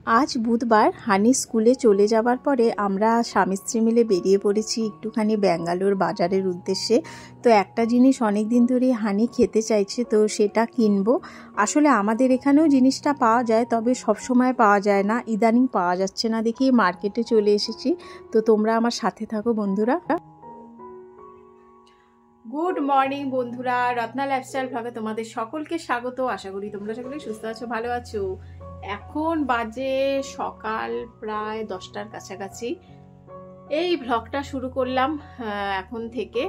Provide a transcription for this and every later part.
আজ বুধবার হানি স্কুলে চলে যাবার পরে আমরা স্বামী স্ত্রী মিলে বেরিয়ে পড়েছি একটুখানি ব্যাঙ্গালোর বাজারের উদ্দেশ্যে। তো একটা জিনিস অনেক দিন ধরে হানি খেতে চাইছে, তো সেটা কিনবো। আসলে আমাদের এখানেও জিনিসটা পাওয়া যায়, তবে সব সময় পাওয়া যায় না, ইদানিং পাওয়া যাচ্ছে না দেখি মার্কেটে চলে এসেছি। তো তোমরা আমার সাথে থাকো বন্ধুরা। গুড মর্নিং বন্ধুরা, রত্না লাইফস্টাইল ব্লগে তোমাদের সকলকে স্বাগত। আশা করি তোমরা সকলে সুস্থ আছো, ভালো আছো। এখন বাজে সকাল প্রায় 10টার কাছাকাছি। এই ব্লগটা শুরু করলাম এখন থেকে।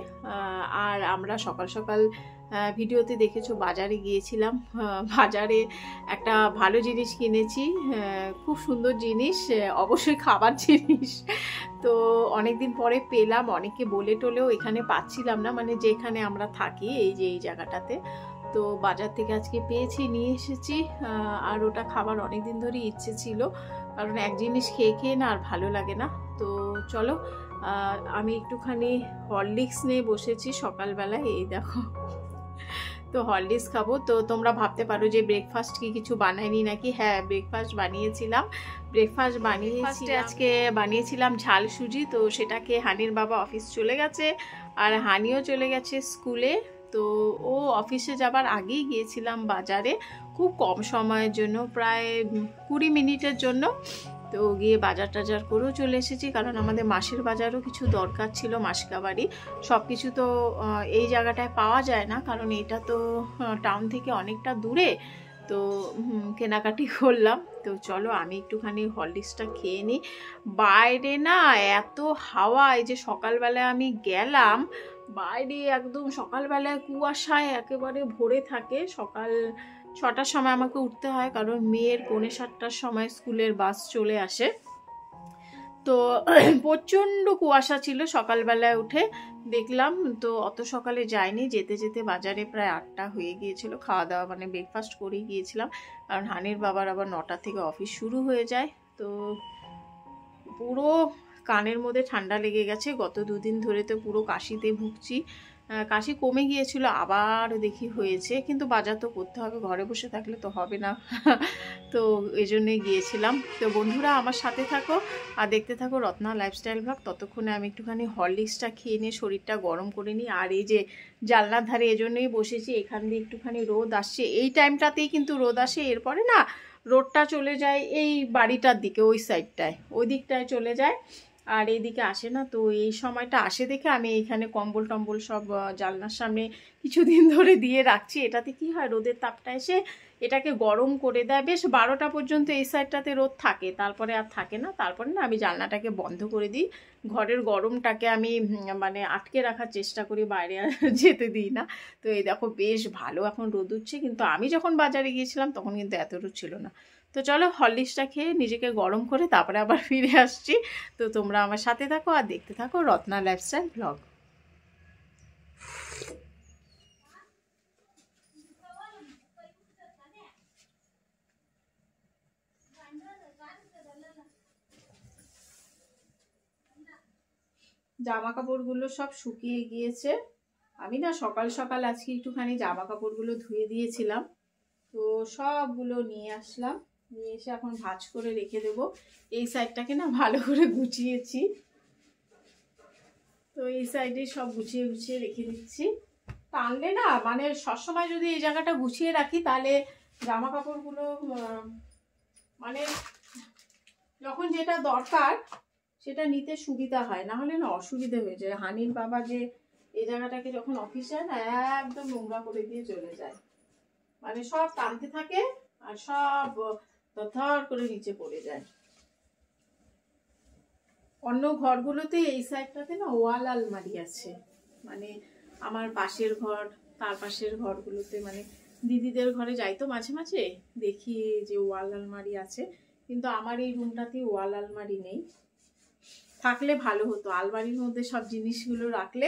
আর আমরা সকাল সকাল ভিডিওতে দেখেছো বাজারে গিয়েছিলাম। বাজারে একটা ভালো জিনিস কিনেছি, খুব সুন্দর জিনিস, অবশ্যই খাবার জিনিস। তো অনেকদিন পরে পেলাম, অনেকে বলে টোলেও এখানে পাচ্ছিলাম না, মানে যেখানে আমরা থাকি এই যে এই জায়গাটাতে। তো বাজার থেকে আজকে পেয়েছি, নিয়ে এসেছি। আর ওটা খাবার অনেকদিন ধরেই ইচ্ছে ছিল, কারণ এক জিনিস খেয়ে খেয়ে না আর ভালো লাগে না। তো চলো, আমি একটুখানি হরলিক্স নিয়ে বসেছি সকালবেলায়, এই দেখো। তো হরলিক্স খাবো। তো তোমরা ভাবতে পারো যে ব্রেকফাস্ট কি কিছু বানাইনি নাকি। হ্যাঁ, ব্রেকফাস্ট বানিয়েছিলাম। আজকে বানিয়েছিলাম ঝাল সুজি। তো সেটাকে হানির বাবা অফিস চলে গেছে, আর হানিও চলে গেছে স্কুলে। তো ও অফিসে যাবার আগেই গিয়েছিলাম বাজারে, খুব কম সময়ের জন্য, প্রায় 20 মিনিটের জন্য। তো গিয়ে বাজার টাজার করেও চলে এসেছি, কারণ আমাদের মাসের বাজারও কিছু দরকার ছিল, মাসকাবারি। সব কিছু তো এই জায়গাটায় পাওয়া যায় না, কারণ এটা তো টাউন থেকে অনেকটা দূরে। তো কেনাকাটি করলাম। তো চলো আমি একটুখানি হরলিক্সটা খেয়ে নিই। বাইরে না এত হাওয়া, এই যে সকালবেলায় আমি গেলাম, বাইরে একদম সকালবেলায় কুয়াশায় একেবারে ভরে থাকে। সকাল 6টার সময় আমাকে উঠতে হয়, কারণ মেয়ের 6:45টার সময় স্কুলের বাস চলে আসে। তো প্রচণ্ড কুয়াশা ছিল সকালবেলায় উঠে দেখলাম। তো অত সকালে যাইনি, যেতে যেতে বাজারে প্রায় 8টা হয়ে গিয়েছিল। খাওয়া দাওয়া মানে ব্রেকফাস্ট করেই গিয়েছিলাম, কারণ হানির বাবার আবার 9টা থেকে অফিস শুরু হয়ে যায়। তো পুরো কানের মধ্যে ঠান্ডা লেগে গেছে, গত 2 দিন ধরে তো পুরো কাশিতে ভুগছি। কাশি কমে গিয়েছিল, আবার দেখি হয়েছে, কিন্তু বাজার তো করতে হবে, ঘরে বসে থাকলে তো হবে না। তো এই জন্যই গিয়েছিলাম। তো বন্ধুরা আমার সাথে থাকো আর দেখতে থাকো রত্না লাইফস্টাইল ব্লগ। ততক্ষণে আমি একটুখানি হরলিক্সটা খেয়ে নিয়ে শরীরটা গরম করে নিই। আর এই যে জানলার ধারে এজন্যই বসেছি, এখান দিয়ে একটুখানি রোদ আসছে, এই টাইমটাতেই কিন্তু রোদ আসে। এরপরে না রোদটা চলে যায় এই বাড়িটার দিকে, ওই সাইডটায়, ওই দিকটায় চলে যায়, আর এইদিকে আসে না। তো এই সময়টা আসে দেখে আমি এইখানে কম্বল টম্বল সব জানলার সামনে কিছুদিন ধরে দিয়ে রাখছি। এটাতে কি হয়, রোদের তাপটা এসে এটাকে গরম করে দেয়। বেশ 12টা পর্যন্ত এই সাইডটাতে রোদ থাকে, তারপরে আর থাকে না। তারপরে না আমি জানলাটাকে বন্ধ করে দিই, ঘরের গরমটাকে আমি মানে আটকে রাখার চেষ্টা করি, বাইরে আর যেতে দিই না। তো এই দেখো বেশ ভালো এখন রোদ উঠছে, কিন্তু আমি যখন বাজারে গিয়েছিলাম তখন কিন্তু এত রোদ ছিল না। তো চলো হরলিক্সটা খেয়ে নিজেকে গরম করে তারপরে আবার ফিরে আসছি। তো তোমরা আমার সাথে থাকো আর দেখতে থাকো রত্না লাইফস্টাইল ব্লগ। জামা কাপড়গুলো সব শুকিয়ে গিয়েছে। আমি না সকাল সকাল আজকে একটুখানি জামা কাপড়গুলো ধুয়ে দিয়েছিলাম। তো সবগুলো নিয়ে আসলাম, নিয়ে এসে এখন ভাঁজ করে রেখে দেবো। এই সাইডটাকে না ভালো করে গুছিয়েছি, তো এই সাইডে সব গুছিয়ে গুছিয়ে রেখে দিচ্ছি। টানলে না মানে সবসময় যদি এই জায়গাটা গুছিয়ে রাখি, তাহলে জামা কাপড়গুলো মানে যখন যেটা দরকার সেটা নিতে সুবিধা হয়, না হলে না অসুবিধা হয়ে যায়। হানির বাবা যে এই জায়গাটাকে যখন অফিস যায় না, একদম নোংরা করে দিয়ে চলে যায়, মানে সব টানতে থাকে আর সব থর করে নিচে পড়ে যায়। অন্য ঘরগুলোতে এই সাইডটাতে না ওয়াল আলমারি আছে, মানে আমার পাশের ঘর, তার পাশের ঘরগুলোতে, মানে দিদিদের ঘরে যাই তো মাঝে মাঝে, দেখি যে ওয়াল আলমারি আছে, কিন্তু আমার এই রুমটাতে ওয়াল আলমারি নেই। থাকলে ভালো হতো, আলমারির মধ্যে সব জিনিসগুলো রাখলে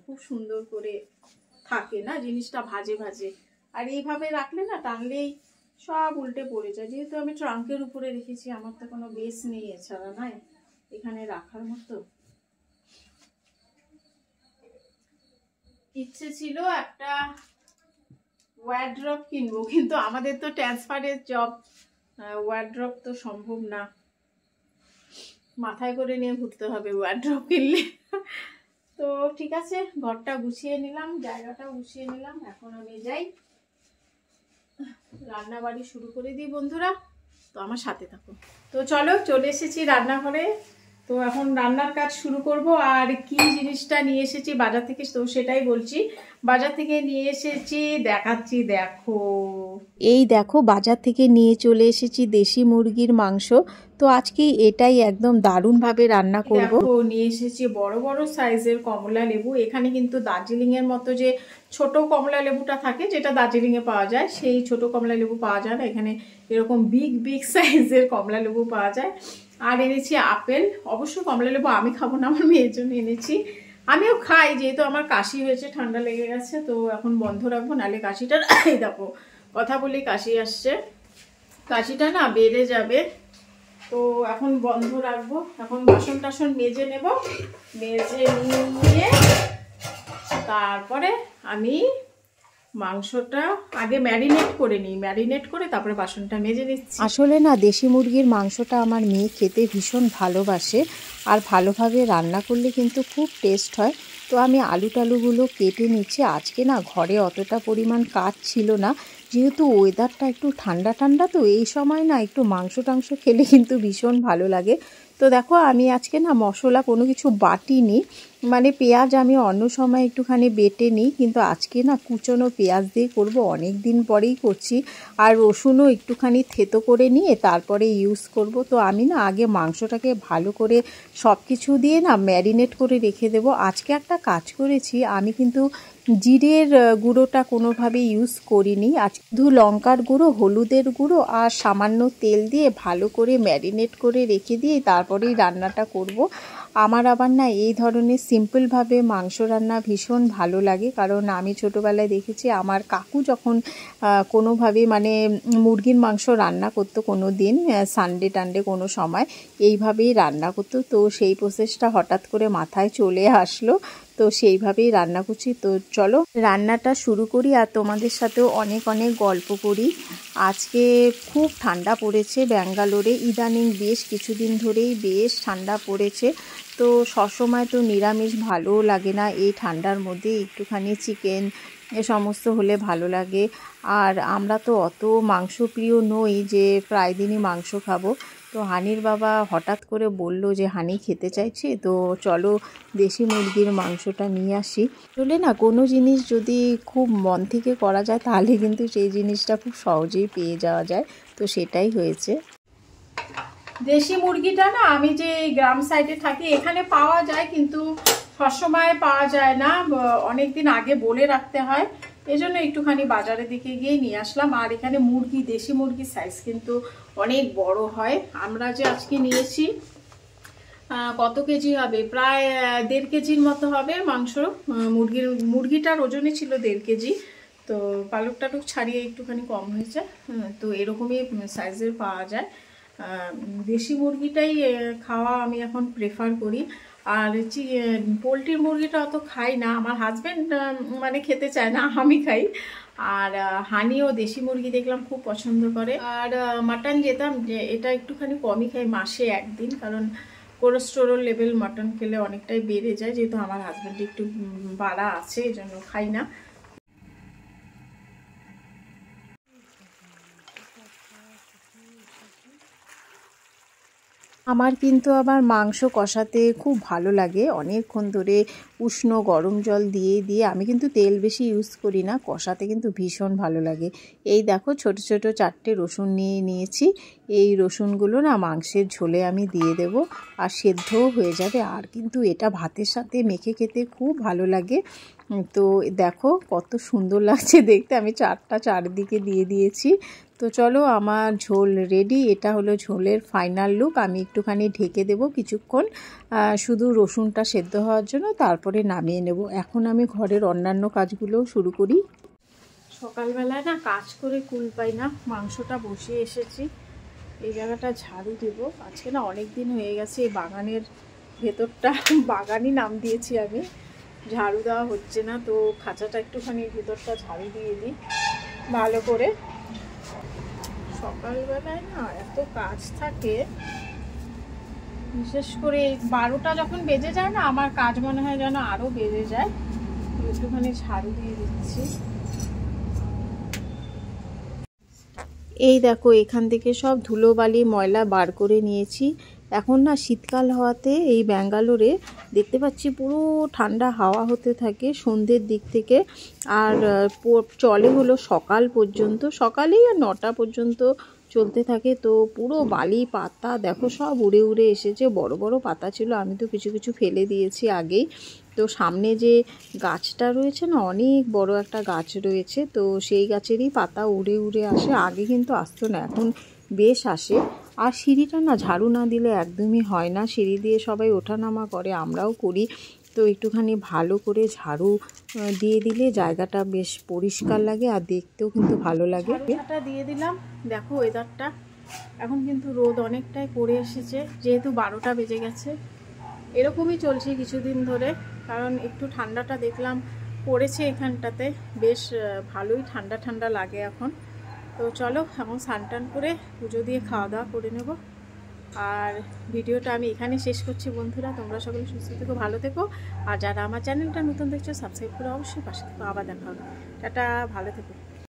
খুব সুন্দর করে থাকে না, জিনিসটা ভাজে ভাজে। আর এইভাবে রাখলে না টানলেই সব উল্টে পড়ে যায়। যেহেতু আমি ট্রাঙ্কের উপরে রেখেছি, আমার তো কোনো বেস নেই এছাড়া নয় এখানে রাখার মতো। ইচ্ছে ছিল একটা ওয়ার্ড্রপ কিনবো, কিন্তু আমাদের তো ট্রান্সফারের জব, ওয়ার্ড্রপ তো সম্ভব না, মাথায় করে নিয়ে ঘুরতে হবে ওয়ার্ড্রপ কিনলে। তো ঠিক আছে, ঘরটা গুছিয়ে নিলাম, জায়গাটা গুছিয়ে নিলাম, এখন আমি যাই রান্না বাড়ি শুরু করে দিই বন্ধুরা। তো আমার সাথে থাকো। তো চলো, চলে এসেছি রান্নাঘরে। তো এখন রান্নার কাজ শুরু করব। আর কি জিনিসটা নিয়ে এসেছি বাজার থেকে তো সেটাই বলছি। বাজার থেকে নিয়ে এসেছি, দেখাচ্ছি, দেখো। এই দেখো, বাজার থেকে নিয়ে চলে এসেছি দেশি মুরগির মাংস। তো আজকে এটাই একদম দারুণভাবে রান্না করব। নিয়ে এসেছি বড় বড় সাইজের কমলা লেবু। এখানে কিন্তু দার্জিলিংয়ের মতো যে ছোট কমলা লেবুটা থাকে, যেটা দার্জিলিংয়ে পাওয়া যায়, সেই ছোট কমলা লেবু পাওয়া যায় না। এখানে এরকম বিগ বিগ সাইজের কমলা লেবু পাওয়া যায়। আর এনেছি আপেল। অবশ্য কমলা লেবু আমি খাবো না, আমার মেয়ের জন্য এনেছি। আমিও খাই, যেহেতু আমার কাশি হয়েছে, ঠান্ডা লেগে গেছে, তো এখন বন্ধ রাখবো, নাহলে কাশিটা এই দেখো কথা বলি কাশি আসছে, কাশিটা না বেড়ে যাবে। তো এখন বন্ধ রাখবো। এখন বাসন টাসন মেজে নেব, মেজে নিয়ে তারপরে আমি মাংসটা আগে ম্যারিনেট করে নিই, ম্যারিনেট করে তারপরে বাসনটা মেজে নিচ্ছি। আসলে না, দেশি মুরগির মাংসটা আমার মেয়ে খেতে ভীষণ ভালোবাসে, আর ভালোভাবে রান্না করলে কিন্তু খুব টেস্ট হয়। তো আমি আলু টালুগুলো কেটে নিচ্ছি। আজকে না ঘরে অতটা পরিমাণ কাজ ছিল না, যেহেতু ওয়েদারটা একটু ঠান্ডা ঠান্ডা, তো এই সময় না একটু মাংস টাংস খেলে কিন্তু ভীষণ ভালো লাগে। তো দেখো, আমি আজকে না মশলা কোনো কিছু বাটিনি, মানে পেঁয়াজ আমি অন্য সময় একটুখানি বেটে নিই, কিন্তু আজকে না কুচনো পেঁয়াজ দিয়ে করব, অনেক দিন পরেই করছি। আর রসুনও একটুখানি থেতো করে নিয়ে তারপরে ইউজ করব। তো আমি না আগে মাংসটাকে ভালো করে সব কিছু দিয়ে না ম্যারিনেট করে রেখে দেব। আজকে একটা কাজ করেছি, আমি কিন্তু জিরের গুঁড়োটা কোনোভাবে ইউজ করিনি। আজ শুধু লঙ্কার গুঁড়ো, হলুদের গুঁড়ো আর সামান্য তেল দিয়ে ভালো করে ম্যারিনেট করে রেখে দিয়ে তারপরেই রান্নাটা করব। আমার আবার না এই ধরনের সিম্পলভাবে মাংস রান্না ভীষণ ভালো লাগে, কারণ আমি ছোটোবেলায় দেখেছি আমার কাকু যখন কোনোভাবে মানে মুরগির মাংস রান্না করতো কোনো দিন, সানডে টানডে কোনো সময় এইভাবেই রান্না করতো। তো সেই প্রসেসটা হঠাৎ করে মাথায় চলে আসলো, তো সেইভাবেই রান্না করছি। তো চলো রান্নাটা শুরু করি, আর তোমাদের সাথেও অনেক অনেক গল্প করি। আজকে খুব ঠান্ডা পড়েছে ব্যাঙ্গালোরে, ইদানিং বেশ কিছুদিন ধরেই বেশ ঠান্ডা পড়েছে। তো সবসময় তো নিরামিষ ভালোও লাগে না, এই ঠান্ডার মধ্যে একটুখানি চিকেন এ সমস্ত হলে ভালো লাগে। আর আমরা তো অত মাংসপ্রিয় নই যে প্রায় দিনই মাংস খাবো। তো হানির বাবা হঠাৎ করে বলল যে হানি খেতে চাইছি, তো চলো দেশি মুরগির মাংসটা নিয়ে আসি। আসলে না কোনো জিনিস যদি খুব মন থেকে করা যায় তাহলে কিন্তু সেই জিনিসটা খুব সহজেই পেয়ে যাওয়া যায়, তো সেটাই হয়েছে। দেশি মুরগিটা না আমি যে গ্রাম সাইডে থাকি এখানে পাওয়া যায়, কিন্তু সবসময় পাওয়া যায় না, অনেক দিন আগে বলে রাখতে হয়, এজন্য একটুখানি বাজারের দিকে গিয়ে নিয়ে আসলাম। আর এখানে মুরগি, দেশি মুরগির সাইজ কিন্তু অনেক বড় হয়। আমরা যে আজকে নিয়েছি কত কেজি হবে, প্রায় 1.5 কেজির মতো হবে মাংস। মুরগিটার ওজনই ছিল 1.5 কেজি। তো পালক টালক ছাড়িয়ে একটুখানি কম হয়েছে। তো এরকমই সাইজের পাওয়া যায়। দেশি মুরগিটাই খাওয়া আমি এখন প্রেফার করি। আর পোলট্রির মুরগিটা অত খাই না, আমার হাজব্যান্ড মানে খেতে চায় না, আমি খাই। আর হানিও দেশি মুরগি দেখলাম খুব পছন্দ করে। আর মাটন যেতাম, যে এটা একটুখানি কমই খাই, মাসে একদিন, কারণ কোলেস্টেরল লেভেল মাটন খেলে অনেকটাই বেড়ে যায়, যেহেতু আমার হাজব্যান্ড একটু বাড়া আছে, এই জন্য খাই না। আমার কিন্তু আবার মাংস কষাতে খুব ভালো লাগে, অনেকক্ষণ ধরে উষ্ণ গরম জল দিয়ে দিয়ে, আমি কিন্তু তেল বেশি ইউজ করি না, কষাতে কিন্তু ভীষণ ভালো লাগে। এই দেখো ছোট ছোট 4টে রসুন নিয়ে নিয়েছি, এই রসুনগুলো না মাংসের ঝোলে আমি দিয়ে দেব, আর সেদ্ধও হয়ে যাবে। আর কিন্তু এটা ভাতের সাথে মেখে খেতে খুব ভালো লাগে। তো দেখো কত সুন্দর লাগছে দেখতে, আমি 4টা চারদিকে দিয়ে দিয়েছি। তো চলো আমার ঝোল রেডি, এটা হলো ঝোলের ফাইনাল লুক। আমি একটুখানি ঢেকে দেব কিছুক্ষণ, শুধু রসুনটা সেদ্ধ হওয়ার জন্য, তারপরে নামিয়ে নেব। এখন আমি ঘরের অন্যান্য কাজগুলোও শুরু করি। সকালবেলায় না কাজ করে কুল পাই না, মাংসটা বসিয়ে এসেছি, এই জায়গাটা ঝাড়ু দেব। আজকে না অনেক দিন হয়ে গেছে এই বাগানের ভেতরটা, বাগানই নাম দিয়েছি আমি, ঝাড়ু দেওয়া হচ্ছে না। তো খাঁচাটা একটুখানি ভেতরটা ঝাড়ু দিয়ে দিই ভালো করে। সকাল সকালবেলায় না এত কাজ থাকে, বিশেষ করে 12টা যখন বেজে যায় না, আমার কাজ মনে হয় যেন আরো বেজে যায়। একটুখানি ঝাড়ু দিয়ে দিচ্ছি। এই দেখো এখান থেকে সব ধুলোবালি ময়লা বার করে নিয়েছি। এখন না শীতকাল হওয়াতে এই ব্যাঙ্গালোরে দেখতে পাচ্ছি পুরো ঠান্ডা হাওয়া হতে থাকে সন্ধ্যের দিক থেকে, আর চলে হলো সকাল পর্যন্ত, সকালেই আর 9টা পর্যন্ত চলতে থাকে। তো পুরো বালি পাতা দেখো সব উড়ে উড়ে এসেছে, বড় বড় পাতা ছিল, আমি তো কিছু কিছু ফেলে দিয়েছি আগেই। তো সামনে যে গাছটা রয়েছে না, অনেক বড় একটা গাছ রয়েছে, তো সেই গাছেরই পাতা উড়ে উড়ে আসে। আগে কিন্তু আসতো না, এখন বেশ আসে। আর সিঁড়িটা না ঝাড়ু না দিলে একদমই হয় না, সিঁড়ি দিয়ে সবাই ওঠানামা করে, আমরাও করি। তো একটুখানি ভালো করে ঝাড়ু দিয়ে দিলে জায়গাটা বেশ পরিষ্কার লাগে আর দেখতেও কিন্তু ভালো লাগে। ঝাড়ুটা দিয়ে দিলাম। দেখো ওয়েদারটা এখন কিন্তু রোদ অনেকটাই পড়ে এসেছে, যেহেতু 12টা বেজে গেছে। এরকমই চলছে কিছুদিন ধরে, কারণ একটু ঠান্ডাটা দেখলাম পড়েছে এখানটাতে, বেশ ভালোই ঠান্ডা ঠান্ডা লাগে এখন। তো চলো এখন স্নান টান করে পুজো দিয়ে খাওয়া দাওয়া করে নেব। আর ভিডিওটা আমি এখানে শেষ করছি বন্ধুরা। তোমরা সকলে সুস্থ থেকো, ভালো থেকো, আর যারা আমার চ্যানেলটা নতুন দেখছো সাবস্ক্রাইব করে অবশ্যই পাশে থেকো। আবার দেখা হবে, টাটা, ভালো থেকো।